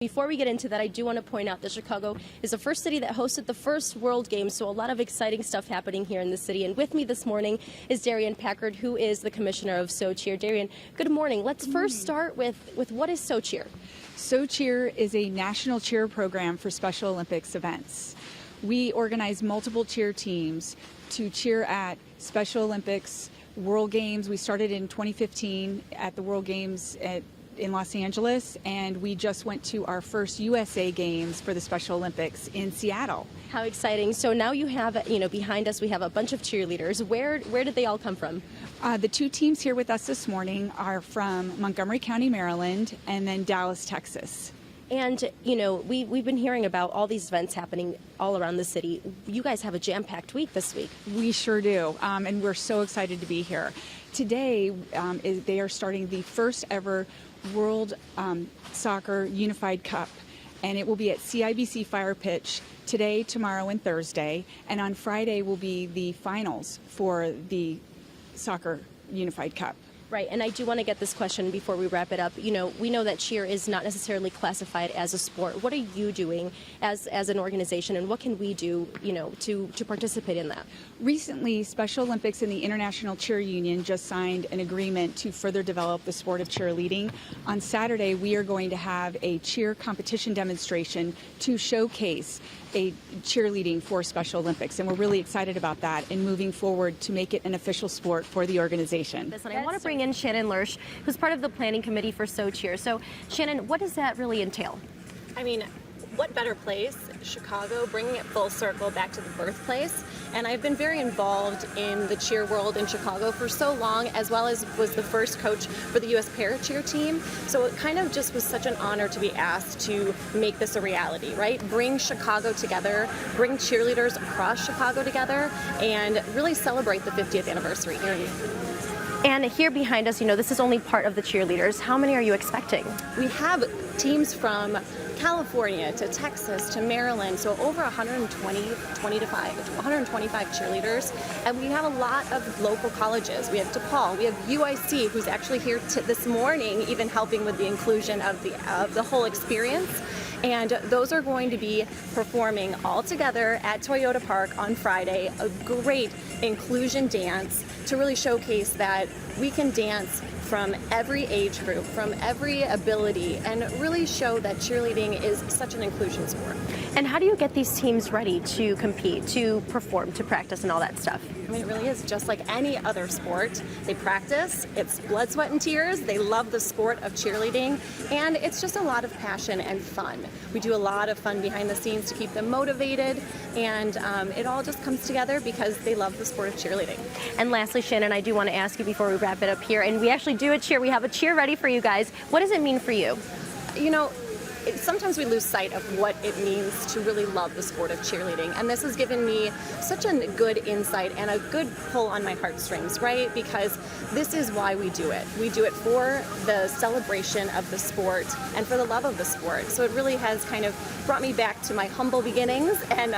Before we get into that, I do want to point out that Chicago is the first city that hosted the first World Games, so a lot of exciting stuff happening here in the city. And with me this morning is Darian Packard, who is the commissioner of SoCheer. Darian, good morning. Let's first start with what is SoCheer? SoCheer is a national cheer program for Special Olympics events. We organize multiple cheer teams to cheer at Special Olympics, World Games. We started in 2015 at the World Games in Los Angeles, and we just went to our first USA Games for the Special Olympics in Seattle. How exciting. So now you have, behind us we have a bunch of cheerleaders. Where did they all come from? The two teams here with us this morning are from Montgomery County, Maryland, and then Dallas, Texas. And, we've been hearing about all these events happening all around the city. You guys have a jam-packed week this week. We sure do, and we're so excited to be here. Today, they are starting the first ever World Soccer Unified Cup, and it will be at CIBC Fire Pitch today, tomorrow, and Thursday. And on Friday will be the finals for the Soccer Unified Cup. Right, and I do want to get this question before we wrap it up. We know that cheer is not necessarily classified as a sport. What are you doing as an organization, and what can we do, to participate in that? Recently, Special Olympics and the International Cheer Union just signed an agreement to further develop the sport of cheerleading. On Saturday, we are going to have a cheer competition demonstration to showcase a cheerleading for Special Olympics, and we're really excited about that and moving forward to make it an official sport for the organization. Listen, I want to bring in Shannon Lersch, who's part of the planning committee for SoCheer. So, Shannon, what does that really entail? I mean, what better place? Chicago, bringing it full circle back to the birthplace. And I've been very involved in the cheer world in Chicago for so long, as well as was the first coach for the U.S. para-cheer team. So it kind of just was such an honor to be asked to make this a reality, right? Bring Chicago together, bring cheerleaders across Chicago together, and really celebrate the 50th anniversary here. And here behind us, this is only part of the cheerleaders. How many are you expecting? We have teams from California to Texas to Maryland, so over 125 cheerleaders, and we have a lot of local colleges. We have DePaul, we have UIC, who's actually here this morning, even helping with the inclusion of the whole experience. And those are going to be performing all together at Toyota Park on Friday, a great inclusion dance to really showcase that we can dance from every age group, from every ability, and really show that cheerleading is such an inclusion sport. And how do you get these teams ready to compete, to perform, to practice, and all that stuff? I mean, it really is just like any other sport. They practice, it's blood, sweat, and tears. They love the sport of cheerleading, and it's just a lot of passion and fun. We do a lot of fun behind the scenes to keep them motivated, and it all just comes together because they love the sport of cheerleading. And lastly, Shannon, I do want to ask you before we wrap it up here, and we actually do a cheer. We have a cheer ready for you guys. What does it mean for you? Sometimes we lose sight of what it means to really love the sport of cheerleading, and this has given me such a good insight and a good pull on my heartstrings, right? Because this is why we do it. We do it for the celebration of the sport and for the love of the sport. So it really has kind of brought me back to my humble beginnings and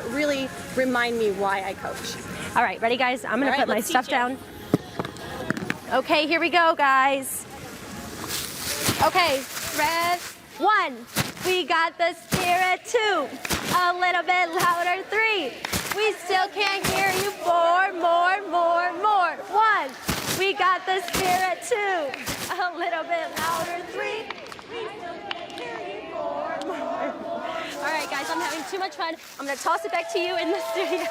really remind me why I coach. All right, ready, guys? I'm going to put my stuff down. Okay, here we go, guys. Okay, red. 1, we got the spirit. 2, a little bit louder. 3, we still can't hear you. 4, more. 1, we got the spirit. 2, a little bit louder. 3, we still can't hear you. 4, more. All right, guys, I'm having too much fun. I'm going to toss it back to you in the studio.